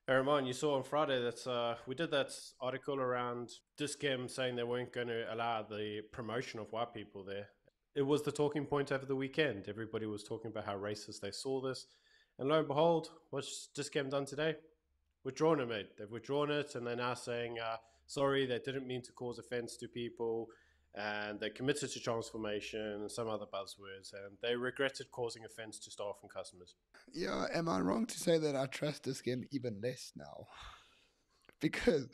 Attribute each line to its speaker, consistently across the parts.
Speaker 1: Hey Roman, you saw on Friday that we did that article around DisChem's saying they weren't going to allow the promotion of white people there. It was the talking point over the weekend. Everybody was talking about how racist they saw this. And lo and behold, what's DisChem done today? Withdrawn it, mate. They've withdrawn it, and they're now saying, sorry, they didn't mean to cause offense to people, and they committed to transformation and some other buzzwords, and they regretted causing offense to staff and customers.
Speaker 2: Yeah, am I wrong to say that I trust this game even less now? Because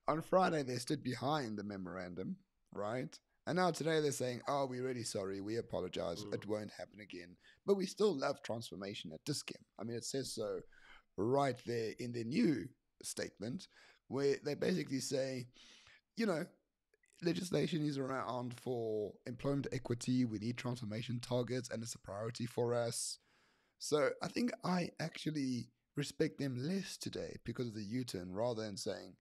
Speaker 2: on Friday they stood behind the memorandum, right? And now today they're saying, oh, we're really sorry, we apologize, it won't happen again. But we still love transformation at DisChem. I mean, it says so right there in their new statement, where they basically say, you know, legislation is around for employment equity, we need transformation targets, and it's a priority for us. So I think I actually respect them less today because of the U-turn, rather than saying,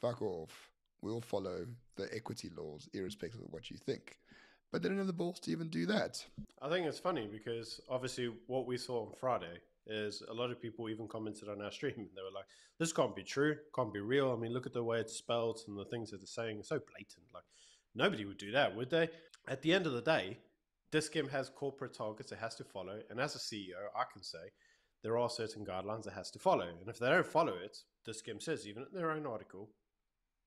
Speaker 2: fuck off, we'll follow the equity laws irrespective of what you think. But they don't have the balls to even do that.
Speaker 1: I think it's funny because obviously what we saw on Friday is a lot of people even commented on our stream. They were like, this can't be true, can't be real. I mean, look at the way it's spelled and the things that they're saying. It's so blatant. Like, nobody would do that, would they? At the end of the day, DisChem has corporate targets it has to follow. And as a CEO, I can say there are certain guidelines it has to follow. And if they don't follow it, DisChem says, even in their own article,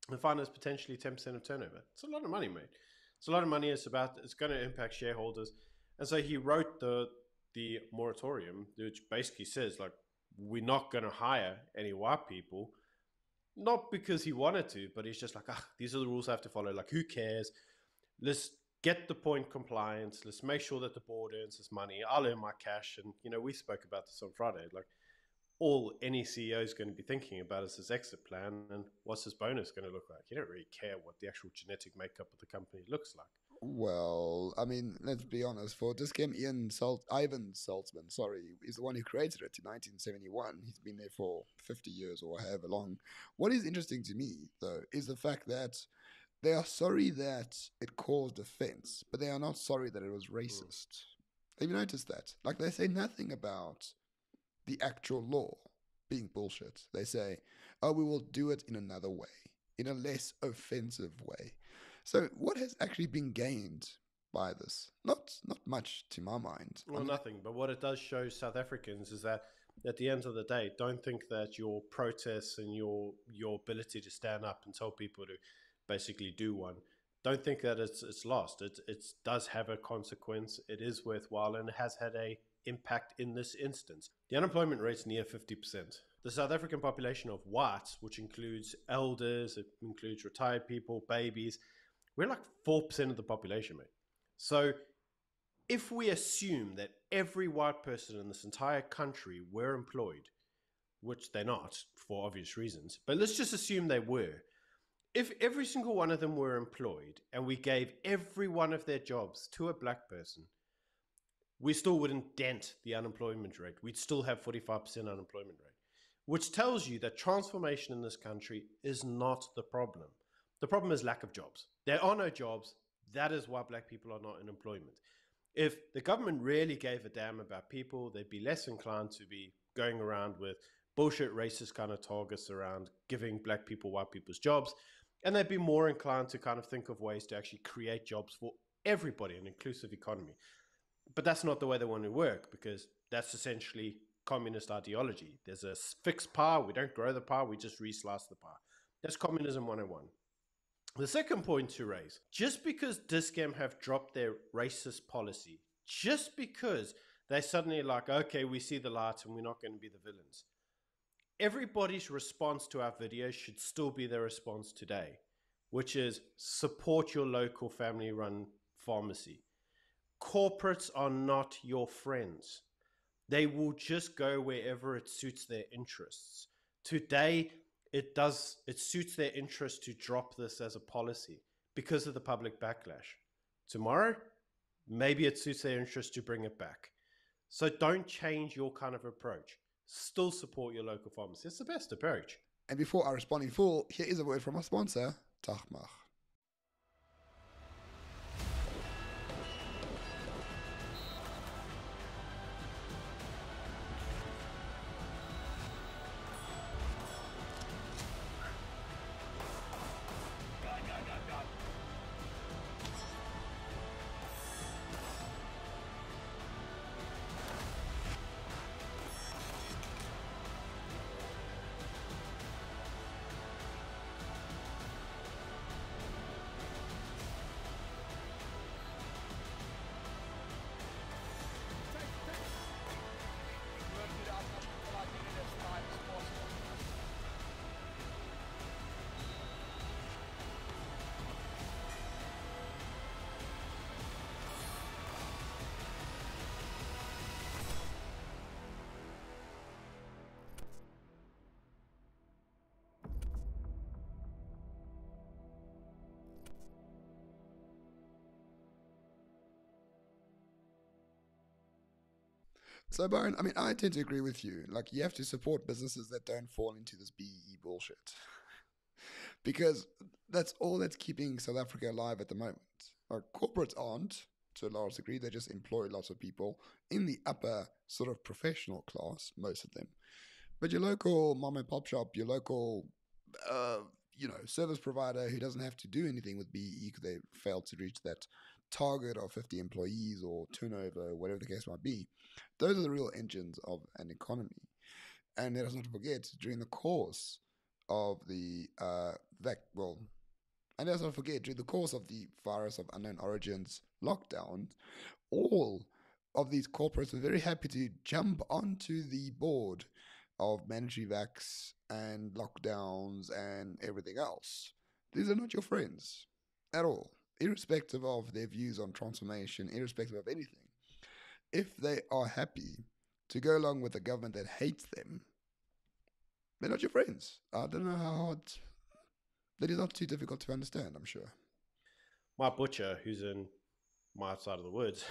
Speaker 1: the fine is potentially 10% of turnover. It's a lot of money, mate. It's a lot of money. It's going to impact shareholders. And so he wrote the moratorium, which basically says, like, we're not going to hire any white people, not because he wanted to, but he's just like, these are the rules I have to follow. Like, who cares? Let's get the point compliance. Let's make sure that the board earns this money. I'll earn my cash. And, we spoke about this on Friday. Like, all any CEO is going to be thinking about is his exit plan and what's his bonus going to look like. You don't really care what the actual genetic makeup of the company looks like.
Speaker 2: Well, I mean, let's be honest. For DisChem, Ivan Saltzman, is the one who created it in 1971. He's been there for 50 years or however long. What is interesting to me, though, is the fact that they are sorry that it caused offense, but they are not sorry that it was racist. Have you noticed that? Like, they say nothing about the actual law being bullshit. They say, oh, we will do it in another way, in a less offensive way. So what has actually been gained by this? Not much to my mind.
Speaker 1: Well, nothing. But what it does show South Africans is that at the end of the day, don't think that your protests and your ability to stand up and tell people to basically do one, don't think that it's lost. It does have a consequence. It is worthwhile, and it has had a impact in this instance. The unemployment rate's near 50%. The South African population of whites, which includes elders, it includes retired people, babies, we're like 4% of the population, mate. So if we assume that every white person in this entire country were employed, which they're not for obvious reasons, but let's just assume they were. If every single one of them were employed and we gave every one of their jobs to a black person, we still wouldn't dent the unemployment rate. We'd still have 45% unemployment rate, which tells you that transformation in this country is not the problem. The problem is lack of jobs. There are no jobs. That is why black people are not in employment. If the government really gave a damn about people, they'd be less inclined to be going around with bullshit racist kind of targets around giving black people, white people's jobs. And they'd be more inclined to kind of think of ways to actually create jobs for everybody, an inclusive economy. But that's not the way they want to work, because that's essentially communist ideology. There's a fixed pie. We don't grow the pie. We just re-slice the pie. That's communism 101. The second point to raise, just because DisChem have dropped their racist policy, just because they suddenly like, okay, we see the light and we're not going to be the villains. Everybody's response to our videos should still be their response today, which is support your local family-run pharmacy. Corporates are not your friends. They will just go wherever it suits their interests. Today, it suits their interest to drop this as a policy because of the public backlash. Tomorrow, maybe it suits their interest to bring it back. So don't change your kind of approach. Still support your local pharmacy. It's the best approach.
Speaker 2: And before I respond in full, here is a word from our sponsor, Tagmach. So, Byron, I mean, I tend to agree with you. Like, you have to support businesses that don't fall into this BEE bullshit. Because that's all that's keeping South Africa alive at the moment. Like, corporates aren't, to a large degree. They just employ lots of people in the upper sort of professional class, most of them. But your local mom and pop shop, your local, uh, service provider who doesn't have to do anything with BEE because they failed to reach that target of 50 employees or turnover, whatever the case might be, those are the real engines of an economy. And let us not forget, during the course of the and let us not forget, during the course of the virus of unknown origins lockdown, all of these corporates were very happy to jump onto the board of mandatory vax and lockdowns and everything else. These are not your friends at all, irrespective of their views on transformation, irrespective of anything. If they are happy to go along with a government that hates them, they're not your friends. I don't know how hard. That is not too difficult to understand, I'm sure.
Speaker 1: My butcher, who's in my side of the woods,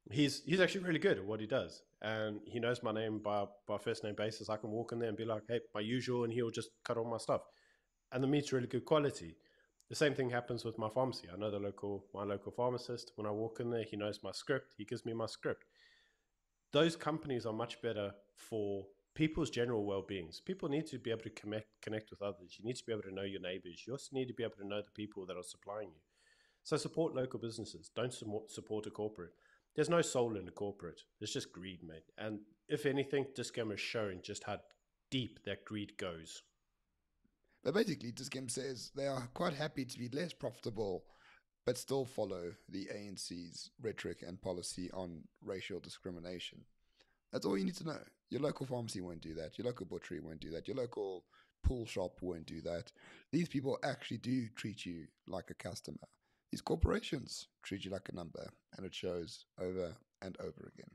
Speaker 1: he's actually really good at what he does, and he knows my name by first name basis. I can walk in there and be like, "Hey, my usual," and he'll just cut all my stuff, and the meat's really good quality. The same thing happens with my pharmacy. I know my local pharmacist. When I walk in there, he knows my script. He gives me my script. Those companies are much better for people's general well-beings. People need to be able to connect with others. You need to be able to know your neighbors. You also need to be able to know the people that are supplying you. So support local businesses. Don't support a corporate. There's no soul in a corporate. It's just greed, mate. And if anything, DisChem has shown just how deep that greed goes.
Speaker 2: But basically, DisChem says they are quite happy to be less profitable, but still follow the ANC's rhetoric and policy on racial discrimination. That's all you need to know. Your local pharmacy won't do that. Your local butchery won't do that. Your local pool shop won't do that. These people actually do treat you like a customer. These corporations treat you like a number, and it shows over and over again.